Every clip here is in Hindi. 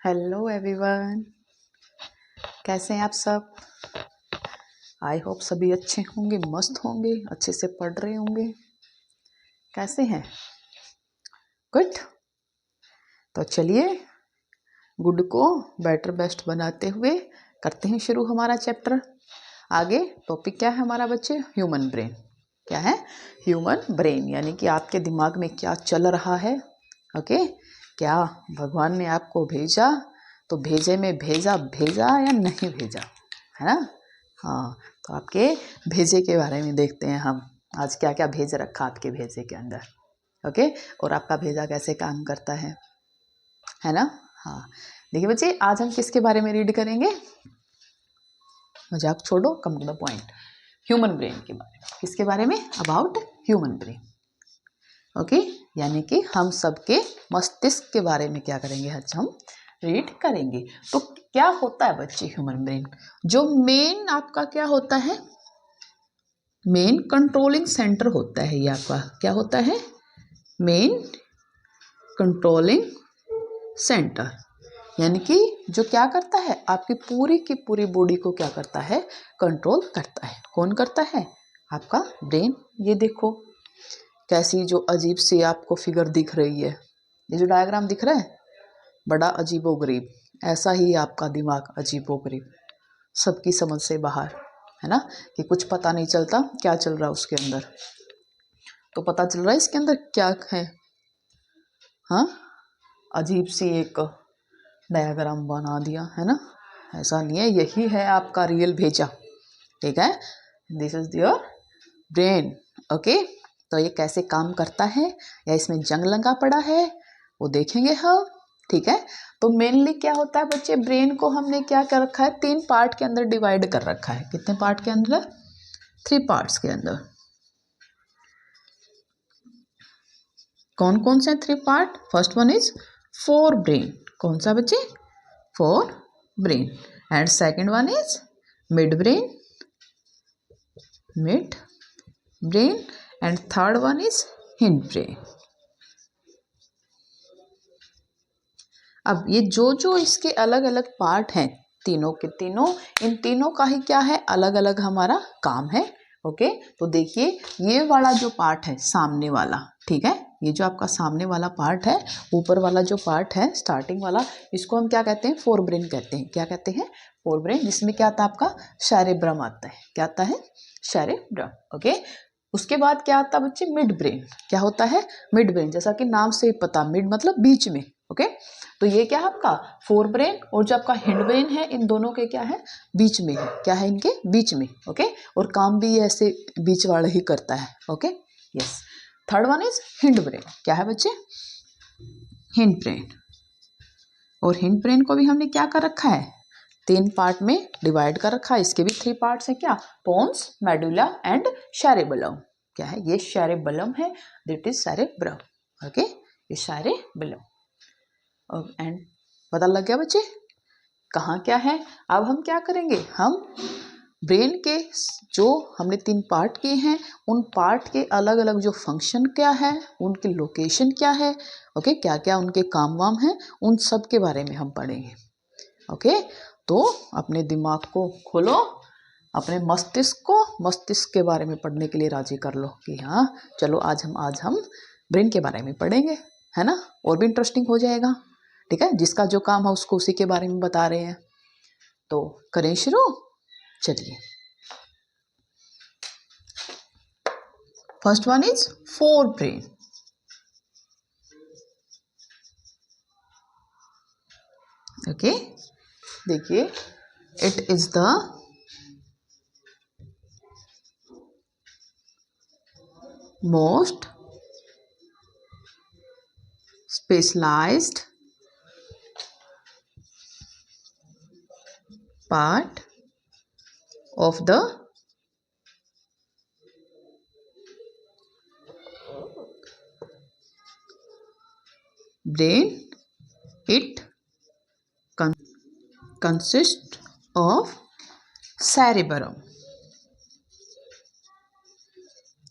हेलो एवरीवन, कैसे हैं आप सब। आई होप सभी अच्छे होंगे, मस्त होंगे, अच्छे से पढ़ रहे होंगे। कैसे हैं? गुड। तो चलिए गुड को बेटर बेस्ट बनाते हुए करते हैं शुरू हमारा चैप्टर। आगे टॉपिक क्या है हमारा बच्चे? Human brain. क्या है? ह्यूमन ब्रेन, यानी कि आपके दिमाग में क्या चल रहा है। ओके, क्या भगवान ने आपको भेजा तो भेजे में भेजा या नहीं भेजा, है ना। हाँ, तो आपके भेजे के बारे में देखते हैं हम। आज क्या क्या भेज रखा आपके भेजे के अंदर। ओके, और आपका भेजा कैसे काम करता है ना। हाँ, देखिए बच्चे, आज हम किसके बारे में रीड करेंगे? मजाक छोड़ो, come to the point. Human brain के बारे में। किसके बारे में? About human brain. ओके, यानी कि हम सबके मस्तिष्क के बारे में क्या करेंगे आज हम रीड करेंगे। तो क्या होता है बच्चे ह्यूमन ब्रेन? जो मेन आपका क्या होता है? मेन कंट्रोलिंग सेंटर होता है ये आपका। क्या होता है? मेन कंट्रोलिंग सेंटर, यानी कि जो क्या करता है आपकी पूरी की पूरी बॉडी को क्या करता है? कंट्रोल करता है। कौन करता है? आपका ब्रेन। ये देखो कैसी जो अजीब सी आपको फिगर दिख रही है, ये जो डायग्राम दिख रहा है, बड़ा अजीबोगरीब। ऐसा ही आपका दिमाग अजीबोगरीब, सबकी समझ से बाहर, है ना, कि कुछ पता नहीं चलता क्या चल रहा है उसके अंदर। तो पता चल रहा है इसके अंदर क्या है। हाँ, अजीब सी एक डायग्राम बना दिया, है ना। ऐसा नहीं है, यही है आपका रियल भेजा। ठीक है, this is your brain. Okay, तो ये कैसे काम करता है या इसमें जंग लगा पड़ा है वो देखेंगे हम। ठीक है, तो मेनली क्या होता है बच्चे, ब्रेन को हमने क्या कर रखा है? 3 पार्ट के अंदर डिवाइड कर रखा है। कितने पार्ट के अंदर? 3 पार्ट्स के अंदर। कौन कौन से 3 part? First one is fore brain. कौन सा बच्चे? Four brain. And second one is mid brain, and third one is hind brain. अब ये जो इसके अलग अलग पार्ट हैं, तीनों के तीनों, इन तीनों का ही क्या है? अलग अलग हमारा काम है। ओके, तो देखिए ये वाला जो पार्ट है सामने वाला, ठीक है, ये जो आपका सामने वाला पार्ट है, ऊपर वाला जो पार्ट है स्टार्टिंग वाला, इसको हम क्या कहते हैं? फोर ब्रेन कहते हैं। क्या कहते हैं? फोर ब्रेन, जिसमें क्या आता है आपका? सेरेब्रम आता है। क्या आता है? सेरेब्रम। ओके, उसके बाद क्या आता है बच्चे? Mid brain. क्या होता है? मिड ब्रेन, जैसा कि नाम से ही पता, मिड मतलब बीच में। ओके, तो ये क्या है आपका? फोर ब्रेन, और जो आपका हिंड ब्रेन है, इन दोनों के क्या है? बीच में है। क्या है? इनके बीच में। ओके, और काम भी ये ऐसे बीच वाला ही करता है। Okay, yes. Third one is hind brain. क्या है बच्चे? Hind brain. और हिंड ब्रेन को भी हमने क्या कर रखा है? 3 पार्ट में डिवाइड कर रखा है। इसके भी 3 पार्ट्स हैं। क्या? Pons, medulla and cerebellum. क्या है? ये सेरेबेलम है, दैट इज सेरेब्रम। ओके, ये सेरेबेलम। एंड पता लग गया बच्चे कहाँ क्या है। अब हम क्या करेंगे? हम ब्रेन के जो हमने 3 पार्ट किए हैं, उन पार्ट के अलग अलग जो फंक्शन क्या है, उनकी लोकेशन क्या है, ओके, क्या क्या उनके काम वाम हैं, उन सब के बारे में हम पढ़ेंगे। ओके, तो अपने दिमाग को खोलो, अपने मस्तिष्क के बारे में पढ़ने के लिए राजी कर लो कि हाँ चलो आज हम ब्रेन के बारे में पढ़ेंगे, है ना। और भी इंटरेस्टिंग हो जाएगा। ठीक है, जिसका जो काम है उसको उसी के बारे में बता रहे हैं। तो करें शुरू। चलिए, first one is forebrain. Okay, देखिए, it is the most specialized part of the brain. It consists of cerebrum.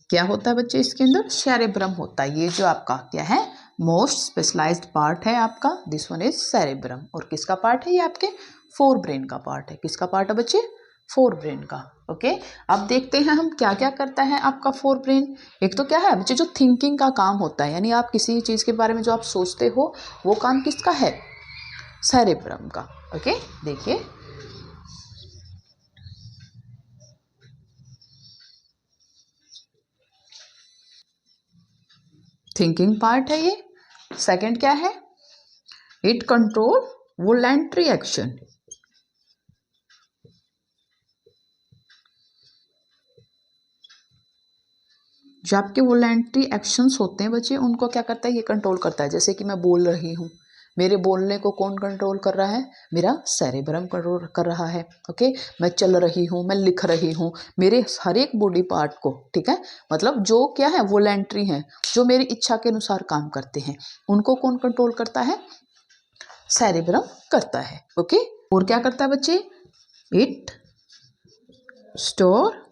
क्या होता है बच्चे इसके अंदर? सेरेब्रम होता है। ये जो आपका क्या है? मोस्ट स्पेशलाइज्ड पार्ट है आपका, दिस वन इज सेरेब्रम। और किसका पार्ट है ये? आपके फोर ब्रेन का पार्ट है। किसका पार्ट है बच्चे? फोर ब्रेन का। ओके, अब देखते हैं हम क्या क्या करता है आपका फोर ब्रेन। एक तो क्या है बच्चे, जो थिंकिंग का काम होता है, यानी आप किसी चीज़ के बारे में जो आप सोचते हो वो काम किसका है? सेरेब्रम का। ओके, देखिए थिंकिंग पार्ट है ये। सेकंड क्या है? It control voluntary action. जो आपके वॉलंटरी एक्शंस होते हैं बच्चे, उनको क्या करता है? ये कंट्रोल करता है। जैसे कि मैं बोल रही हूँ, मेरे बोलने को कौन कंट्रोल कर रहा है? मेरा सेरेब्रम कंट्रोल कर रहा है। ओके, मैं चल रही हूँ, मैं लिख रही हूँ, मेरे हर एक बॉडी पार्ट को, ठीक है, मतलब जो क्या है वॉलंटरी हैं, जो मेरी इच्छा के अनुसार काम करते हैं, उनको कौन कंट्रोल करता है? सेरेब्रम करता है। ओके, और क्या करता है बच्चे? It store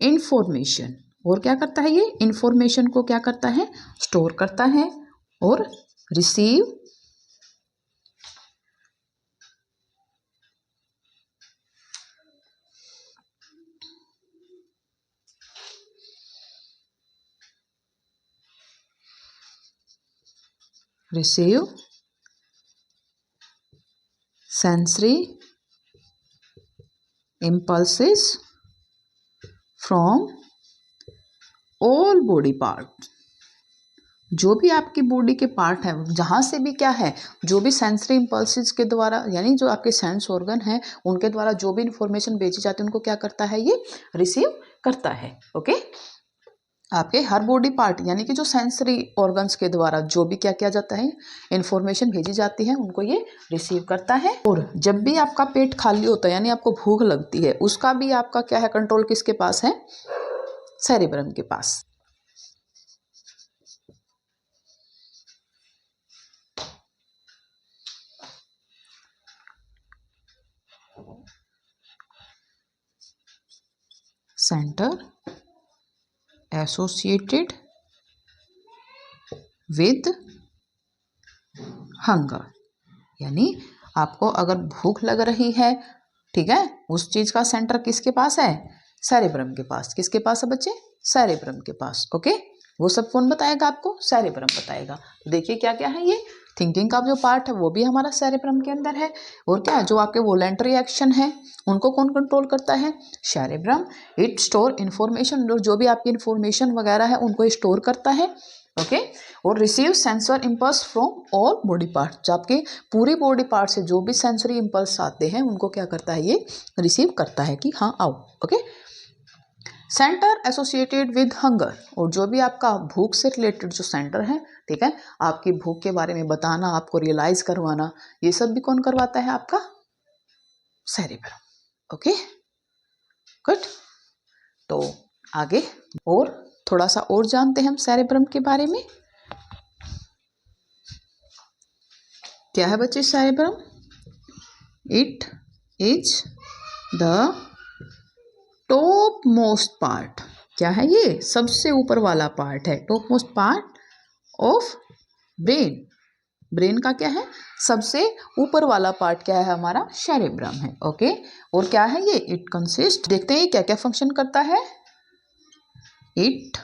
information. और क्या करता है ये? इंफॉर्मेशन को क्या करता है? स्टोर करता है। और receive sensory impulses from all body part। जो भी आपकी बॉडी के पार्ट है, जहाँ से भी क्या है, जो भी सेंसरी इम्पल्सिस के द्वारा, यानी जो आपके सेंस ऑर्गन है उनके द्वारा जो भी इंफॉर्मेशन भेजी जाती है, उनको क्या करता है? ये रिसीव करता है। ओके, आपके हर बॉडी पार्ट यानी कि जो सेंसरी ऑर्गन्स के द्वारा जो भी क्या किया जाता है, इंफॉर्मेशन भेजी जाती है, उनको ये रिसीव करता है। और जब भी आपका पेट खाली होता है, यानी आपको भूख लगती है, उसका भी आपका क्या है? कंट्रोल किसके पास है? सेरेब्रम के पास। सेंटर एसोसिएटेड विद हंगर, यानी आपको अगर भूख लग रही है, ठीक है, उस चीज का सेंटर किसके पास है? सेरेब्रम के पास। किसके पास है बच्चे? सेरेब्रम के पास। ओके, वो सब कौन बताएगा आपको? सेरेब्रम बताएगा। तो देखिए क्या क्या है ये। थिंकिंग का जो पार्ट है वो भी हमारा सेरेब्रम के अंदर है। और क्या, जो आपके वॉलंटरी एक्शन है उनको कौन कंट्रोल करता है? सेरेब्रम। इट स्टोर इन्फॉर्मेशन, जो भी आपकी इन्फॉर्मेशन वगैरह है उनको स्टोर करता है। ओके, और receive sensor impulse from all body part, जो आपके पूरी बॉडी पार्ट से जो भी सेंसरी इम्पल्स आते हैं उनको क्या करता है? ये रिसीव करता है कि हाँ आओ। Okay, centre associated with hunger, और जो भी आपका भूख से रिलेटेड जो सेंटर है, ठीक है, आपकी भूख के बारे में बताना, आपको रियलाइज करवाना, ये सब भी कौन करवाता है? आपका सेरेब्रम। Okay, good. तो आगे और थोड़ा सा और जानते हैं हम सेरेब्रम के बारे में। क्या है बच्चे cerebrum? It is the top most part. क्या है ये? सबसे ऊपर वाला पार्ट है, top most part of brain. Brain का क्या है? सबसे ऊपर वाला पार्ट क्या है? हमारा सेरेब्रम है। ओके, और क्या है ये? इट कंसिस्ट, देखते हैं क्या क्या फंक्शन करता है। इट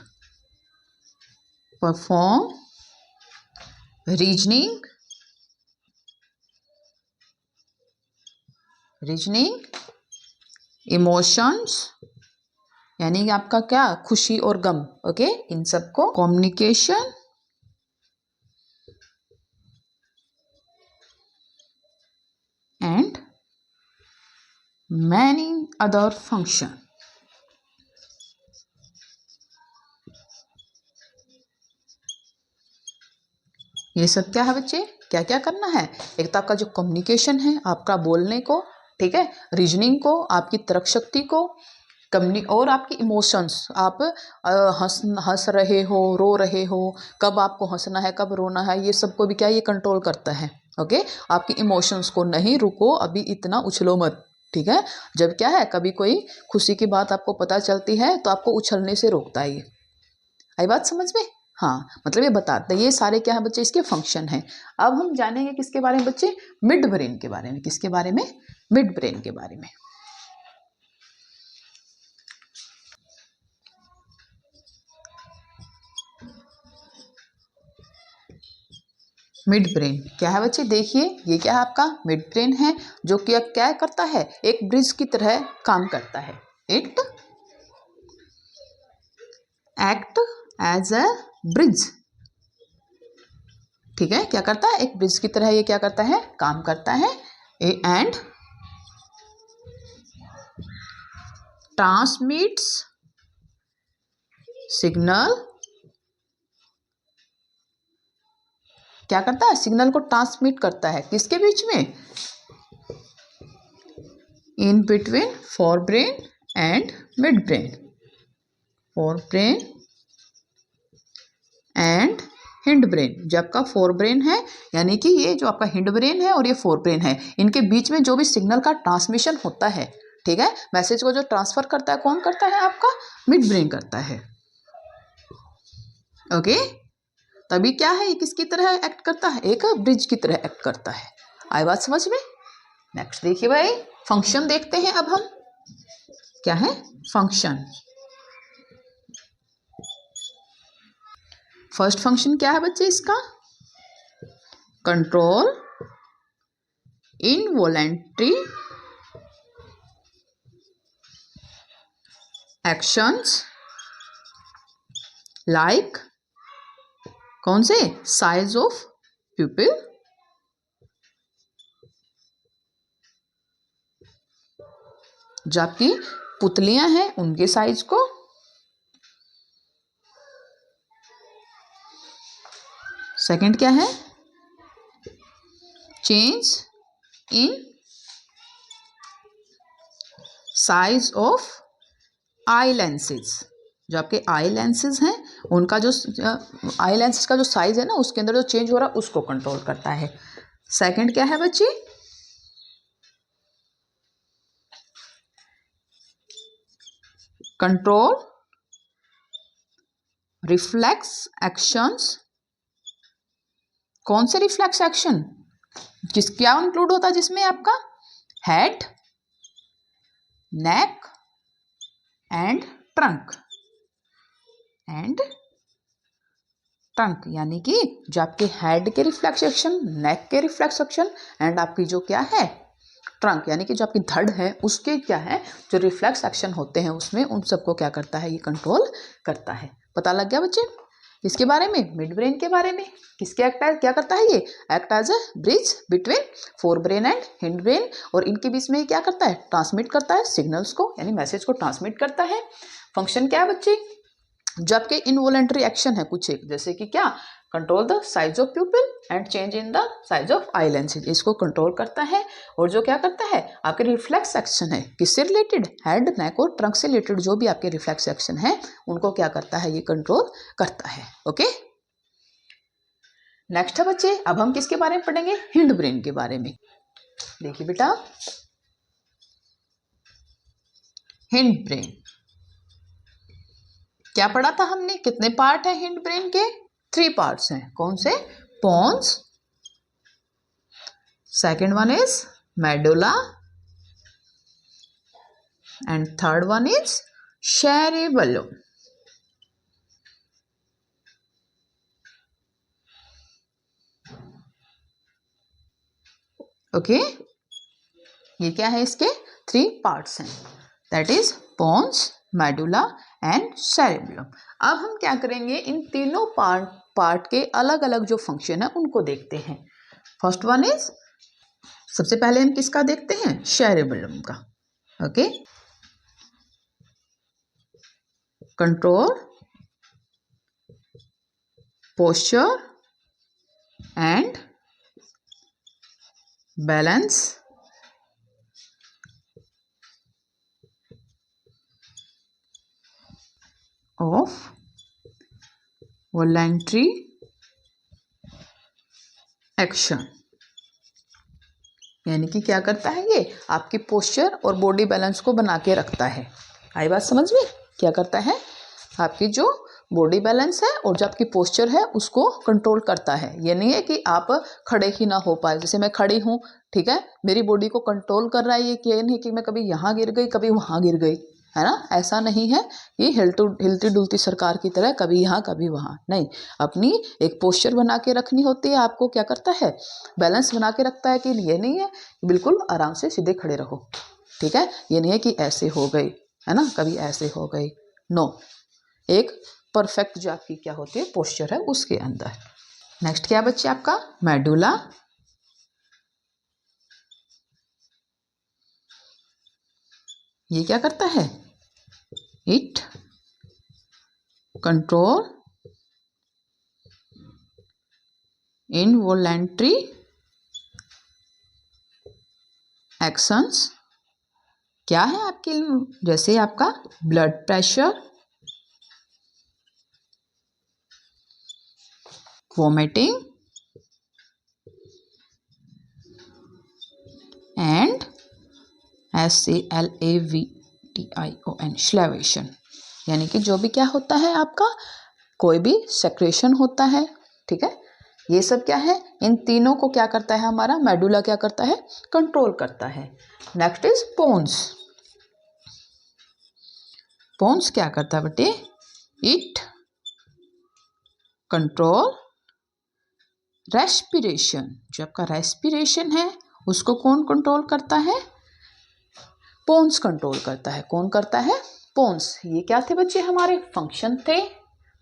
परफॉर्म रीजनिंग, इमोशंस, यानी आपका क्या? खुशी और गम। ओके, इन सबको communication and many other function. ये सब क्या है बच्चे? क्या क्या करना है? एक तो आपका जो कम्युनिकेशन है, आपका बोलने को, ठीक है, रीजनिंग को, आपकी तर्क शक्ति को, और आपकी इमोशंस, आप हंस रहे हो, रो रहे हो, कब आपको हंसना है, कब रोना है, ये सबको भी क्या ये कंट्रोल करता है। ओके, आपकी इमोशंस को, नहीं रुको अभी इतना उछलो मत, ठीक है, जब क्या है कभी कोई खुशी की बात आपको पता चलती है तो आपको उछलने से रोकता है ये। आई बात समझ में? हाँ, मतलब ये बताते हैं, ये सारे क्या है बच्चे इसके फंक्शन हैं। अब हम जानेंगे किसके बारे में बच्चे, मिड ब्रेन के बारे में। किसके बारे में, मिड ब्रेन के बारे में। मिड ब्रेन क्या है बच्चे, देखिए ये क्या है आपका मिड ब्रेन है, जो कि क्या करता है, एक ब्रिज की तरह काम करता है। It act as a bridge, ठीक है, क्या करता है, एक ब्रिज की तरह ये क्या करता है, काम करता है। एंड ट्रांसमिट्स सिग्नल, क्या करता है, सिग्नल को ट्रांसमिट करता है, किसके बीच में, in between fore brain and mid brain, four brain and hind brain. जो आपका फोर ब्रेन है, यानी कि ये जो आपका हिंड ब्रेन है और ये फोर ब्रेन है, इनके बीच में जो भी सिग्नल का ट्रांसमिशन होता है, ठीक है, मैसेज को जो ट्रांसफर करता है कौन करता है, आपका मिड ब्रेन करता है। ओके, तभी क्या है, ये किसकी तरह एक्ट करता है, एक ब्रिज की तरह एक्ट करता है। आई बात समझ में। नेक्स्ट देखिए भाई, फंक्शन देखते हैं अब हम, क्या है फंक्शन। फर्स्ट फंक्शन क्या है बच्चे इसका, कंट्रोल इनवॉलेंट्री एक्शंस लाइक, कौन से, साइज ऑफ प्यूपिल, जो आपकी पुतलियां हैं उनके साइज को, सेकंड क्या है, change in size of I lenses, जो आपके आई लेंसेज हैं उनका जो आई लेंसेज का जो साइज है ना, उसके अंदर जो चेंज हो रहा है उसको कंट्रोल करता है। सेकंड क्या है बच्चे, कंट्रोल रिफ्लेक्स एक्शंस, कौन से रिफ्लेक्स एक्शन, किस क्या इंक्लूड होता है जिसमें, आपका head, neck and trunk, and trunk, यानी कि जो आपके हेड के रिफ्लेक्स एक्शन, नेक के रिफ्लेक्स एक्शन, एंड आपकी जो क्या है ट्रंक, यानी कि जो आपकी धड़ है उसके क्या है, जो रिफ्लेक्स एक्शन होते हैं उसमें, उन सबको क्या करता है, ये कंट्रोल करता है। पता लग गया बच्चे, किसके बारे में, मिड ब्रेन के बारे में। किसके एक्ट क्या करता है, ये act as a bridge between fore brain and hind brain, और इनके बीच में क्या करता है, ट्रांसमिट करता है सिग्नल्स को, यानी मैसेज को ट्रांसमिट करता है। फंक्शन क्या है बच्चे, जबकि इनवॉलेंट्री एक्शन है कुछ एक, जैसे कि क्या, control the size of प्यूपिल and change in the size of I lenses, इसको कंट्रोल करता है। और जो क्या करता है, आपके रिफ्लेक्स एक्शन है, किससे रिलेटेड, हेड, नेक और ट्रंक से रिलेटेड जो भी आपके रिफ्लेक्स एक्शन है उनको क्या करता है, ये कंट्रोल करता है। ओके, नेक्स्ट है बच्चे, अब हम किसके बारे में पढ़ेंगे, हिंड ब्रेन के बारे में। देखिए बेटा, हिंड ब्रेन क्या पढ़ा था हमने, कितने पार्ट है हिंड ब्रेन के, 3 पार्ट्स हैं, कौन से, pons, second one is medulla and third one is cerebellum। Okay, ये क्या है, इसके 3 पार्ट्स हैं, that is pons, medulla and cerebellum. अब हम क्या करेंगे, इन तीनों पार्ट के अलग अलग जो फंक्शन है उनको देखते हैं। फर्स्ट वन इज, सबसे पहले हम किसका देखते हैं, सेरेबेलम का। Okay, control posture and balance of voluntary action, यानी कि क्या करता है, ये आपकी पोस्चर और बॉडी बैलेंस को बना के रखता है। आई बात समझ में, क्या करता है, आपकी जो बॉडी बैलेंस है और जो आपकी पोस्चर है उसको कंट्रोल करता है। ये नहीं है कि आप खड़े ही ना हो पाए, जैसे मैं खड़ी हूँ, ठीक है, मेरी बॉडी को कंट्रोल कर रहा है ये, कि नहीं कि मैं कभी यहाँ गिर गई कभी वहाँ गिर गई, है ना, ऐसा नहीं है कि हिलती डुलती सरकार की तरह कभी यहाँ कभी वहाँ, नहीं, अपनी एक पोस्चर बना के रखनी होती है। आपको क्या करता है, बैलेंस बना के रखता है, कि ये नहीं है बिल्कुल आराम से सीधे खड़े रहो, ठीक है, ये नहीं है कि ऐसे हो गई, है ना, कभी ऐसे हो गई, नो, एक परफेक्ट जो आपकी क्या होती है पोस्चर है उसके अंदर। नेक्स्ट क्या बच्चे आपका मेडुला, ये क्या करता है, इट कंट्रोल इनवॉलेंट्री एक्शंस, क्या है आपके, जैसे आपका blood pressure, vomiting and SALAVTION स्लेवेशन, यानी कि जो भी क्या होता है आपका कोई भी सेक्रेशन होता है, ठीक है, ये सब क्या है, इन तीनों को क्या करता है हमारा मेडुला क्या करता है, कंट्रोल करता है। नेक्स्ट इज पोन्स, पोन्स क्या करता है बेटे, इट कंट्रोल रेस्पिरेशन, जो आपका रेस्पिरेशन है उसको कौन कंट्रोल करता है, पोन्स कंट्रोल करता है। कौन करता है, पोन्स। ये क्या थे बच्चे हमारे फंक्शन थे,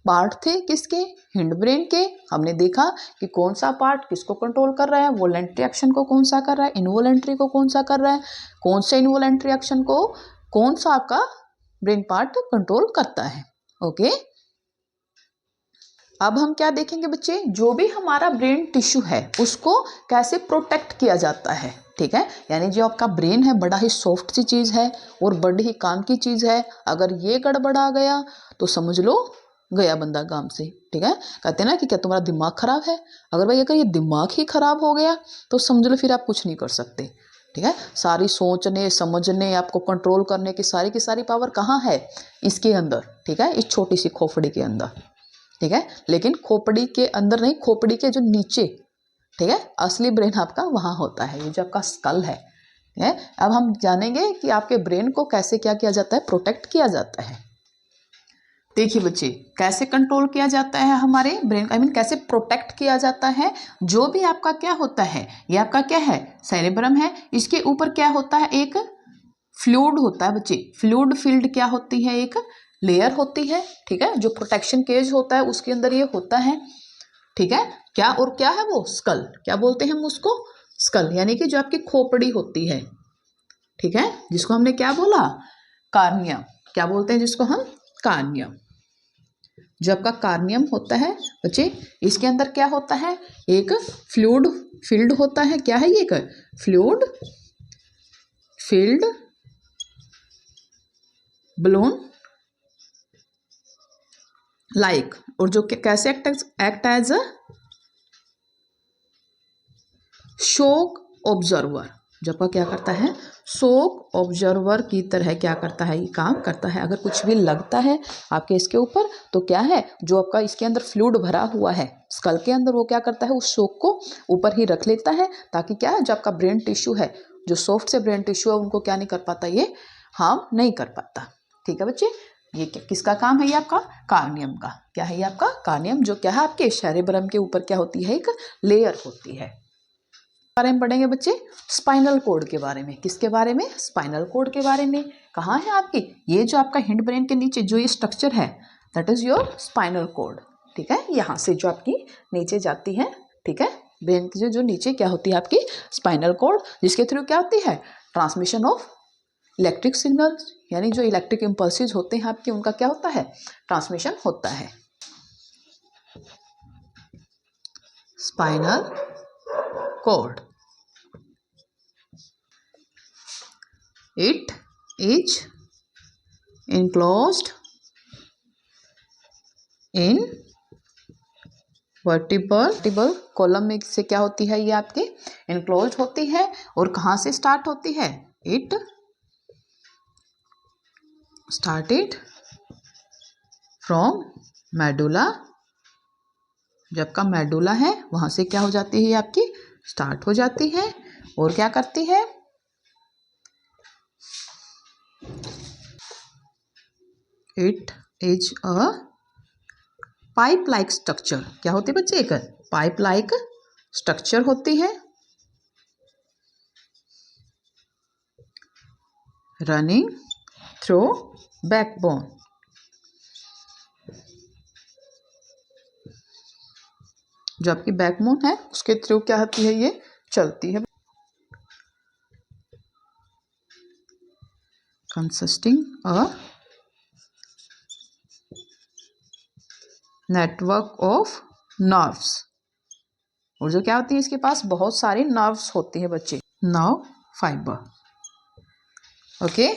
पार्ट थे किसके, हिंड ब्रेन के। हमने देखा कि कौन सा पार्ट किसको कंट्रोल कर रहा है, वोलेंट्री एक्शन को कौन सा कर रहा है, इनवोलेंट्री को कौन सा कर रहा है, कौन से इनवोलेंट्री एक्शन को कौन सा आपका ब्रेन पार्ट कंट्रोल करता है। ओके, अब हम क्या देखेंगे बच्चे, जो भी हमारा ब्रेन टिश्यू है उसको कैसे प्रोटेक्ट किया जाता है, ठीक है, यानी जो आपका ब्रेन है बड़ा ही सॉफ्ट सी चीज़ है और बड़ी ही काम की चीज़ है। अगर ये गड़बड़ा गया तो समझ लो गया बंदा काम से, ठीक है, कहते हैं ना कि क्या तुम्हारा दिमाग खराब है, अगर भाई अगर ये दिमाग ही खराब हो गया तो समझ लो फिर आप कुछ नहीं कर सकते, ठीक है। सारी सोचने समझने आपको कंट्रोल करने की सारी पावर कहाँ है, इसके अंदर, ठीक है, इस छोटी सी खोपड़ी के अंदर, ठीक है, लेकिन खोपड़ी के अंदर नहीं, खोपड़ी के जो नीचे, ठीक है, असली ब्रेन आपका वहां होता है, ये जो आपका स्कल है, ठीक है। अब हम जानेंगे कि आपके ब्रेन को कैसे क्या किया जाता है, प्रोटेक्ट किया जाता है। देखिए बच्चे, कैसे कंट्रोल किया जाता है हमारे ब्रेन, आई मीन कैसे प्रोटेक्ट किया जाता है। जो भी आपका क्या होता है, ये आपका क्या है, सेरेब्रम है, इसके ऊपर क्या होता है, एक फ्लूइड होता है बच्चे, फ्लूइड फील्ड क्या होती है, एक लेयर होती है, ठीक है, जो प्रोटेक्शन केज होता है उसके अंदर ये होता है, ठीक है, क्या और क्या है वो स्कल, क्या बोलते हैं हम उसको, स्कल, यानी कि जो आपकी खोपड़ी होती है, ठीक है, जिसको हमने क्या बोला, कार्नियम, क्या बोलते हैं जिसको हम, कार्नियम। जो आपका कार्नियम होता है बच्चे, इसके अंदर क्या होता है, एक फ्लूइड फील्ड होता है, क्या है ये, एक फ्लूइड फील्ड बलून लाइक, और जो कैसे act as a shock observer, जब का क्या करता है, शॉक ऑब्जर्वर की तरह क्या करता है, ये काम करता है। अगर कुछ भी लगता है आपके इसके ऊपर तो क्या है, जो आपका इसके अंदर फ्लूइड भरा हुआ है स्कल के अंदर, वो क्या करता है, उस शॉक को ऊपर ही रख लेता है, ताकि क्या है, जो आपका ब्रेन टिश्यू है, जो सॉफ्ट से ब्रेन टिश्यू है, उनको क्या नहीं कर पाता, ये हार्म नहीं कर पाता, ठीक है बच्चे। ये किसका काम है, ये आपका कार्नियम का, क्या है ये आपका कार्नियम, जो क्या है आपके सेरेब्रम के ऊपर क्या होती है, एक लेयर होती है। बारे में पढ़ेंगे बच्चे, स्पाइनल कोड के बारे में, किसके बारे में, स्पाइनल कोड के बारे में। कहाँ है आपकी, ये जो आपका हिंड ब्रेन के नीचे जो ये स्ट्रक्चर है, that is your spinal cord, ठीक है, यहाँ से जो आपकी नीचे जाती है, ठीक है, ब्रेन की जो नीचे क्या होती है आपकी स्पाइनल कोड, जिसके थ्रू क्या होती है, ट्रांसमिशन ऑफ इलेक्ट्रिक सिग्नल, यानी जो इलेक्ट्रिक इम्पल्सिस होते हैं आपके, उनका क्या होता है, ट्रांसमिशन होता है। Spinal cord, it is enclosed in vertebral column में से क्या होती है, ये आपके enclosed होती है, और कहाँ से स्टार्ट होती है, it started from मेडुला, जब का मेडुला है वहां से क्या हो जाती है आपकी स्टार्ट हो जाती है और क्या करती है, it is a pipe like structure. क्या होती है बच्चे, एक पाइप लाइक स्ट्रक्चर होती है, रनिंग थ्रू बैकबोन। जो आपकी बैकबोन है उसके थ्रू क्या होती है, ये चलती है। Consisting a network of nerves, और जो क्या होती है इसके पास बहुत सारे नर्व्स होती है बच्चे, नर्व फाइबर। ओके,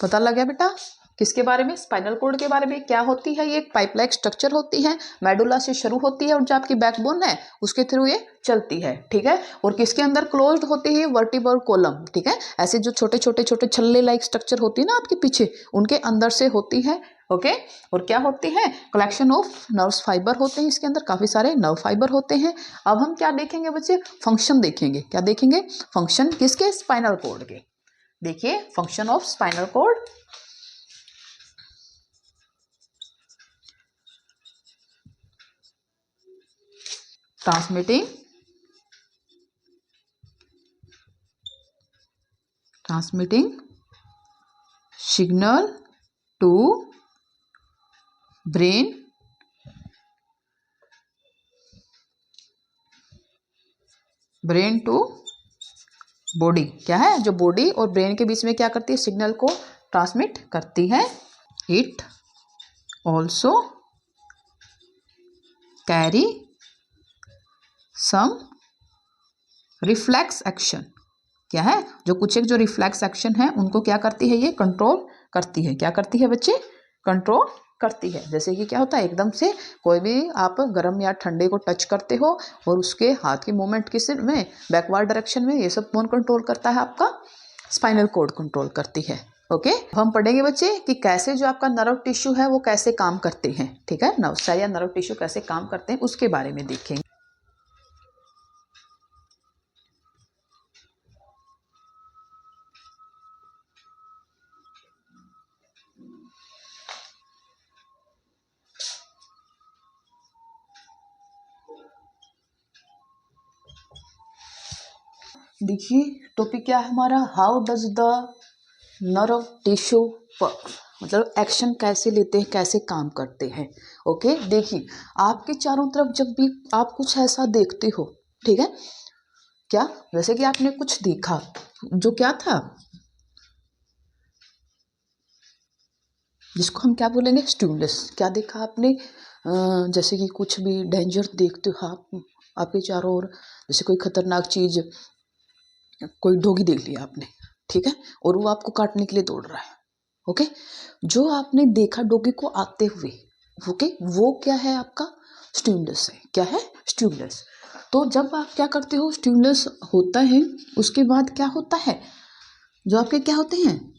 पता लग गया बेटा किसके बारे में, स्पाइनल कॉर्ड के बारे में। क्या होती है, ये एक पाइप लाइक स्ट्रक्चर होती है, मेडुला से शुरू होती है और जो आपकी बैकबोन है उसके थ्रू ये चलती है, ठीक है। और किसके अंदर क्लोज्ड होती है, वर्टिब्रल कॉलम, ठीक है। ऐसे जो छोटे छोटे छोटे छल्ले लाइक स्ट्रक्चर होती है ना आपके पीछे, उनके अंदर से होती है। ओके, और क्या होती है, कलेक्शन ऑफ नर्व्स फाइबर होते हैं, इसके अंदर काफी सारे नर्व फाइबर होते हैं। अब हम क्या देखेंगे बच्चे, फंक्शन देखेंगे। क्या देखेंगे, फंक्शन किसके, स्पाइनल कॉर्ड के। देखिए function of spinal cord, transmitting signal to brain to body. क्या है, जो बॉडी और ब्रेन के बीच में क्या करती है, सिग्नल को ट्रांसमिट करती है। It also carry some reflex action. क्या है, जो कुछ एक जो रिफ्लेक्स एक्शन है उनको क्या करती है, ये कंट्रोल करती है। क्या करती है बच्चे, कंट्रोल करती है। जैसे कि क्या होता है, एकदम से कोई भी आप गर्म या ठंडे को टच करते हो और उसके हाथ की मूवमेंट किस में, बैकवर्ड डायरेक्शन में, ये सब कौन कंट्रोल करता है, आपका स्पाइनल कॉर्ड कंट्रोल करती है। ओके, हम पढ़ेंगे बच्चे कि कैसे जो आपका नर्व टिश्यू है वो कैसे काम करते हैं, ठीक है। नर्व सेल या नर्व टिश्यू कैसे काम करते हैं उसके बारे में देखेंगे। देखिए टॉपिक क्या है हमारा, how does the nerve tissue work, मतलब एक्शन कैसे लेते हैं, कैसे काम करते हैं। ओके, देखिए आपके चारों तरफ जब भी आप कुछ ऐसा देखते हो, ठीक है, क्या जैसे कि आपने कुछ देखा, जो क्या था, जिसको हम क्या बोलेंगे, स्टिमुलस। क्या देखा आपने, जैसे कि कुछ भी डेंजर देखते हो आप, आपके चारों ओर, जैसे कोई खतरनाक चीज, कोई डॉगी देख लिया आपने, ठीक है, और वो आपको काटने के लिए दौड़ रहा है। ओके, जो आपने देखा डॉगी को आते हुए, ओके, वो क्या है, आपका स्टिमुलस है। क्या है, स्टिमुलस। तो जब आप क्या करते हो, स्टिमुलस होता है, उसके बाद क्या होता है, जो आपके क्या होते हैं,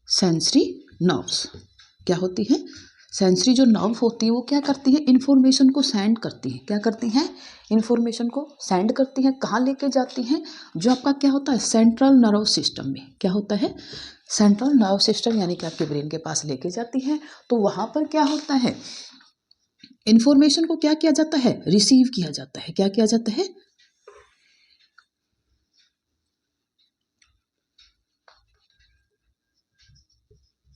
सेंसरी नर्व्स। क्या होती है, सेंसरी जो नर्व होती है वो क्या करती है, इंफॉर्मेशन को सेंड करती है। क्या करती है, इंफॉर्मेशन को सेंड करती है। कहाँ लेके जाती है, जो आपका क्या होता है, सेंट्रल नर्व सिस्टम में। क्या होता है, सेंट्रल नर्व सिस्टम, यानी कि आपके ब्रेन के पास लेके जाती है। तो वहां पर क्या होता है, इंफॉर्मेशन को क्या किया जाता है, रिसीव किया जाता है। क्या किया जाता है,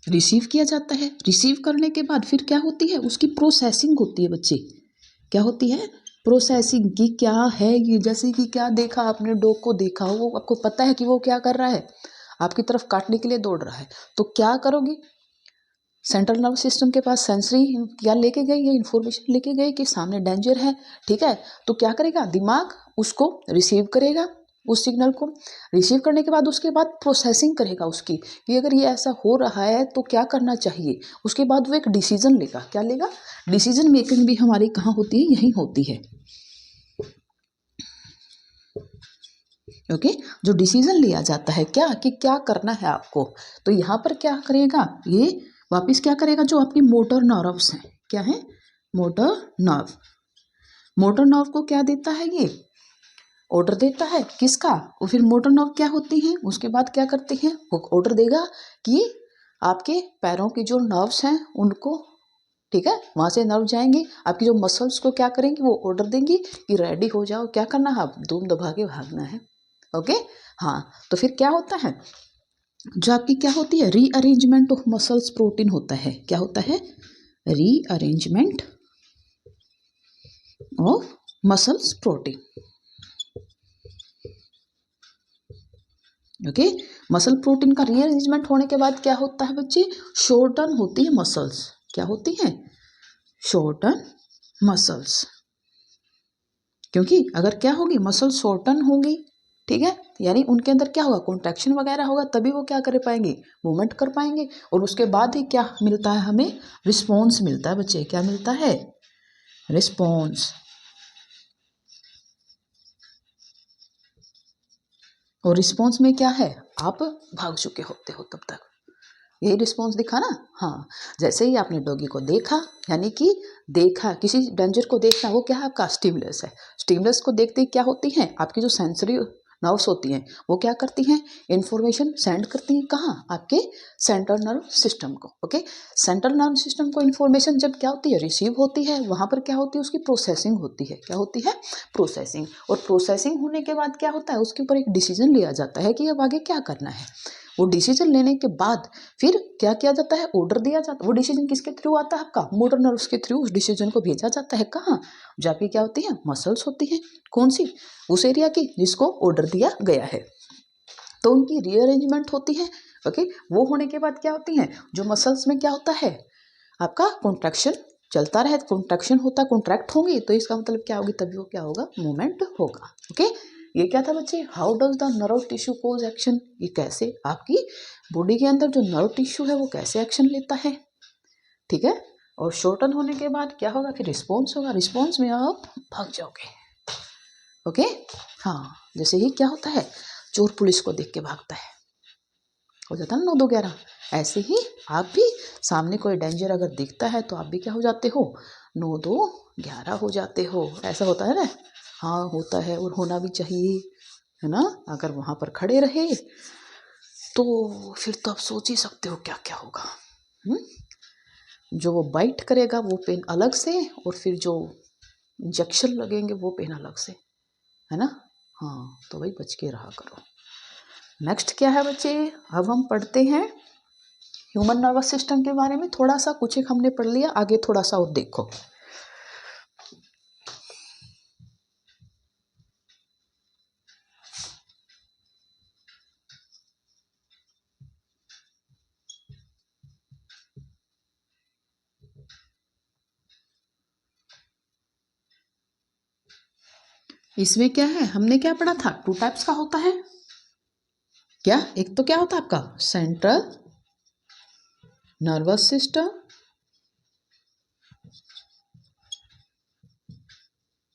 रिसीव किया जाता है। रिसीव करने के बाद फिर क्या होती है, उसकी प्रोसेसिंग होती है बच्चे। क्या होती है, प्रोसेसिंग की। क्या है ये, जैसे कि क्या देखा आपने, डॉग को देखा हो, वो आपको पता है कि वो क्या कर रहा है, आपकी तरफ काटने के लिए दौड़ रहा है, तो क्या करोगी, सेंट्रल नर्वस सिस्टम के पास सेंसरी क्या लेके गई, ये इन्फॉर्मेशन लेके गई कि सामने डेंजर है, ठीक है। तो क्या करेगा, दिमाग उसको रिसीव करेगा, उस सिग्नल को रिसीव करने के बाद उसके बाद प्रोसेसिंग करेगा उसकी, कि अगर ये ऐसा हो रहा है तो क्या करना चाहिए। उसके बाद वो एक डिसीजन लेगा। क्या लेगा, डिसीजन मेकिंग भी हमारी कहाँ होती है, यहीं होती है। ओके, जो डिसीजन लिया जाता है क्या कि क्या करना है आपको, तो यहाँ पर क्या करेगा, ये वापस क्या करेगा, जो आपकी मोटर नर्व्स हैं, क्या है, मोटर नर्व, मोटर नर्व को क्या देता है, ये ऑर्डर देता है किसका, और फिर मोटर नर्व क्या होती हैं, उसके बाद क्या करते हैं, वो ऑर्डर देगा कि आपके पैरों की जो नर्व्स हैं उनको, ठीक है, वहाँ से नर्व जाएंगे, आपकी जो मसल्स को क्या करेंगी, वो ऑर्डर देंगी कि रेडी हो जाओ, क्या करना है, आप धूम दबा के भागना है। ओके, हाँ, तो फिर क्या होता है, जो आपकी क्या होती है, रीअरेंजमेंट ऑफ मसल्स प्रोटीन होता है, क्या होता है, rearrangement of muscles protein. Okay, muscle protein का रीअरेंजमेंट होने के बाद क्या होता है बच्चे, शॉर्टन होती है मसल्स, क्या होती है, शॉर्टन मसल्स, क्योंकि अगर क्या होगी, मसल शॉर्टन होंगी, ठीक है, यानी उनके अंदर क्या होगा, कॉन्ट्रैक्शन वगैरह होगा, तभी वो क्या कर पाएंगे, मूवमेंट कर पाएंगे, और उसके बाद ही क्या मिलता है हमें, रिस्पॉन्स मिलता है बच्चे, क्या मिलता है, रिस्पॉन्स, और रिस्पॉन्स में क्या है, आप भाग चुके होते हो तब तक, यही रिस्पॉन्स दिखा ना, हाँ, जैसे ही आपने डॉगी को देखा, यानी कि देखा, किसी डेंजर को देखना, वो क्या है, आपका स्टिमुलस है, स्टिमुलस को देखते ही क्या होती हैं, आपकी जो सेंसरी नर्व्स होती हैं वो क्या करती हैं, इंफॉर्मेशन सेंड करती हैं, कहाँ, आपके सेंट्रल नर्व सिस्टम को। ओके, सेंट्रल नर्व सिस्टम को इंफॉर्मेशन जब क्या होती है, रिसीव होती है, वहाँ पर क्या होती है, उसकी प्रोसेसिंग होती है, क्या होती है, प्रोसेसिंग, और प्रोसेसिंग होने के बाद क्या होता है, उसके ऊपर एक डिसीजन लिया जाता है कि अब आगे क्या करना है, वो डिसीजन लेने के बाद फिर क्या किया जाता है, ऑर्डर दिया जाता है, वो डिसीजन किसके थ्रू आता है, आपका मोटर नर्व्स के थ्रू उस डिसीजन को भेजा जाता है, कहाँ, जाके क्या होती है, मसल्स होती हैं, कौन सी, उस एरिया की जिसको ऑर्डर दिया गया है, तो उनकी रीअरेंजमेंट होती है। ओके, वो होने के बाद क्या होती हैं, जो मसल्स में क्या होता है, आपका कॉन्ट्रैक्शन चलता रहे, कॉन्ट्रैक्शन होता, कॉन्ट्रैक्ट होंगी तो इसका मतलब क्या होगी, तभी वो क्या होगा, मूवमेंट होगा। ओके, ये क्या था बच्चे, how does the nerve tissue pose action, ये कैसे आपकी बॉडी के अंदर जो नर्व टिश्यू है वो कैसे एक्शन लेता है, ठीक है, और शॉर्टन होने के बाद क्या होगा, फिर रिस्पॉन्स होगा, रिस्पॉन्स में आप भाग जाओगे। ओके, हाँ, जैसे ही क्या होता है, चोर पुलिस को देख के भागता है, हो जाता है ना 9-2-11, ऐसे ही आप भी सामने कोई डेंजर अगर दिखता है तो आप भी क्या हो जाते हो, 9-2-11 हो जाते हो, ऐसा होता है ना, हाँ होता है, और होना भी चाहिए, है ना, अगर वहाँ पर खड़े रहे तो फिर तो आप सोच ही सकते हो क्या क्या होगा। जो वो बाइट करेगा वो पेन अलग से, और फिर जो इंजेक्शन लगेंगे वो पेन अलग से, है ना, हाँ, तो भाई बच के रहा करो। नेक्स्ट क्या है बच्चे, अब हम पढ़ते हैं ह्यूमन नर्वस सिस्टम के बारे में, थोड़ा सा कुछ एक हमने पढ़ लिया, आगे थोड़ा सा और देखो। इसमें क्या है, हमने क्या पढ़ा था, 2 टाइप्स का होता है, क्या, एक तो क्या होता है आपका सेंट्रल नर्वस सिस्टम,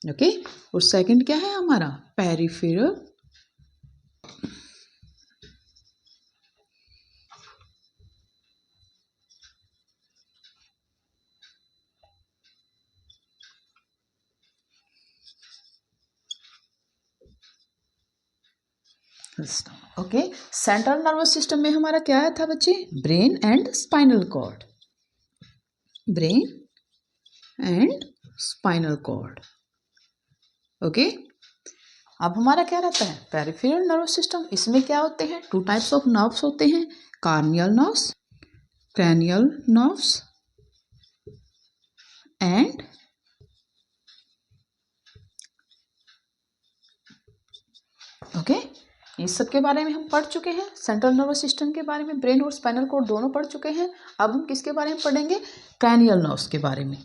ओके, और सेकंड क्या है हमारा, peripheral system. Okay, central nervous system में हमारा क्या आया था बच्चे, brain and spinal cord, brain and spinal cord. Okay, अब हमारा क्या रहता है, पेरिफेरल नर्वस सिस्टम, इसमें क्या होते हैं, 2 टाइप्स ऑफ नर्व्स होते हैं, corneal nerves, cranial nerves and okay, इस सब के बारे में हम पढ़ चुके हैं, सेंट्रल नर्वस सिस्टम के बारे में, ब्रेन और स्पाइनल कॉर्ड दोनों पढ़ चुके हैं। अब हम किसके बारे में पढ़ेंगे, क्रैनियल नर्व्स के बारे में।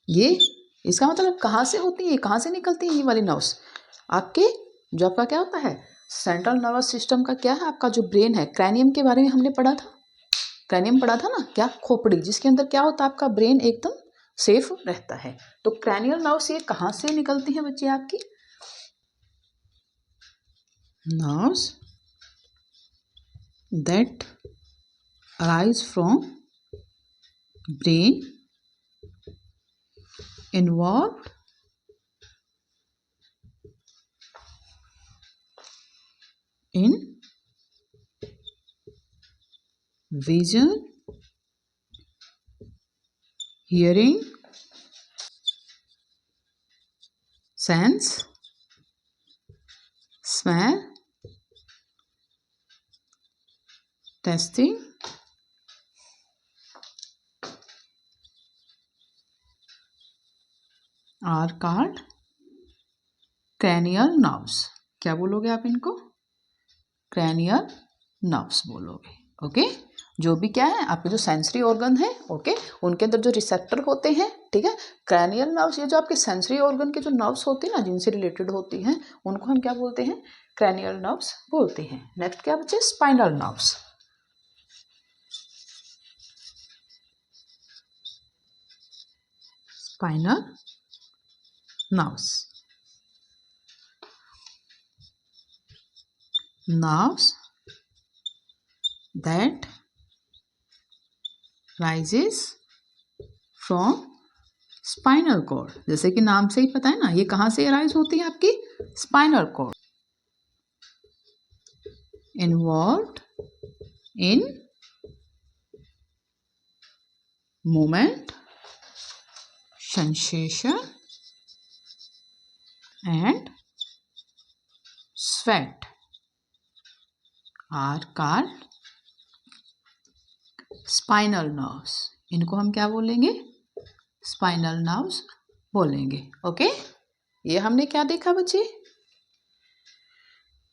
ये इसका मतलब कहाँ से होती है, कहाँ से निकलती है ये वाली नर्व्स, आपके जो आपका क्या होता है, सेंट्रल नर्वस सिस्टम का क्या है, आपका जो ब्रेन है, क्रैनियम के बारे में हमने पढ़ा था, क्रैनियम पढ़ा था ना, क्या, खोपड़ी, जिसके अंदर क्या होता है, आपका ब्रेन एकदम सेफ रहता है। तो क्रैनियल नर्व्स ये कहाँ से निकलती हैं बच्चे आपकी? Nerves that arise from brain involve in vision, hearing, sense, smell, tasting, are called cranial nerves. क्या बोलोगे आप इनको? cranial nerves बोलोगे। ओके, जो भी क्या है आपके जो सेंसरी ऑर्गन है, ओके, उनके अंदर जो रिसेप्टर होते हैं, ठीक है, क्रैनियल नर्व्स, ये जो आपके सेंसरी ऑर्गन के जो नर्व्स होती हैं ना, जिनसे रिलेटेड होती हैं, उनको हम क्या बोलते हैं? क्रैनियल नर्व्स बोलते हैं। नेक्स्ट क्या बच्चे? Spinal nerves. Spinal nerves, nerves that rises from spinal cord, जैसे कि नाम से ही पता है ना, ये कहाँ से अराइज होती है आपकी? Spinal cord. Involved in movement, sensation and sweat are called spinal nerves. इनको हम क्या बोलेंगे? स्पाइनल नर्व्स बोलेंगे। ओके, ये हमने क्या देखा बच्चे?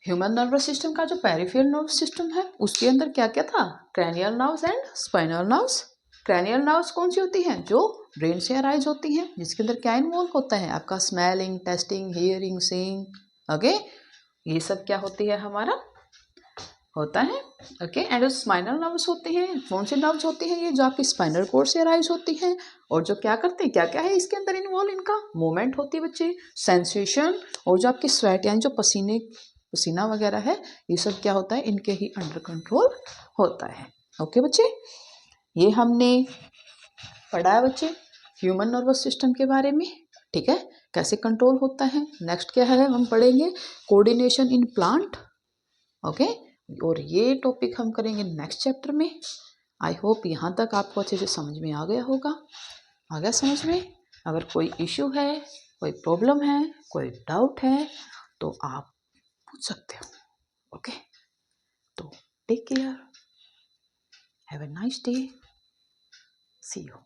ह्यूमन नर्वस सिस्टम का जो पेरिफेरल नर्वस सिस्टम है उसके अंदर क्या क्या था? Cranial nerves and spinal nerves. Cranial nerves कौन सी होती हैं? जो ब्रेन से अराइज होती हैं, जिसके अंदर क्या इन्वॉल्व होता है? आपका smelling, testing, hearing, seeing. Okay, ये सब क्या होती है हमारा? होता है। ओके, एंड जो स्पाइनल नर्व्स होते हैं, कौन से नर्व्स होती हैं? ये जो आपकी स्पाइनल कोर्ड से अराइज होती हैं, और जो क्या करते हैं, क्या क्या है इसके अंदर इन्वॉल्व? इनका मूवमेंट होती है बच्चे, सेंसेशन, और जो आपकी स्वेट यानी जो पसीना वगैरह है, ये सब क्या होता है? इनके ही अंडर कंट्रोल होता है। ओके बच्चे, ये हमने पढ़ा है बच्चे ह्यूमन नर्वस सिस्टम के बारे में, ठीक है, कैसे कंट्रोल होता है। नेक्स्ट क्या है, हम पढ़ेंगे कोऑर्डिनेशन इन प्लांट। ओके, और ये टॉपिक हम करेंगे नेक्स्ट चैप्टर में। आई होप यहाँ तक आपको अच्छे से समझ में आ गया होगा। आ गया समझ में? अगर कोई इश्यू है, कोई प्रॉब्लम है, कोई डाउट है, तो आप पूछ सकते हो। ओके, तो take care, have a nice day, see you.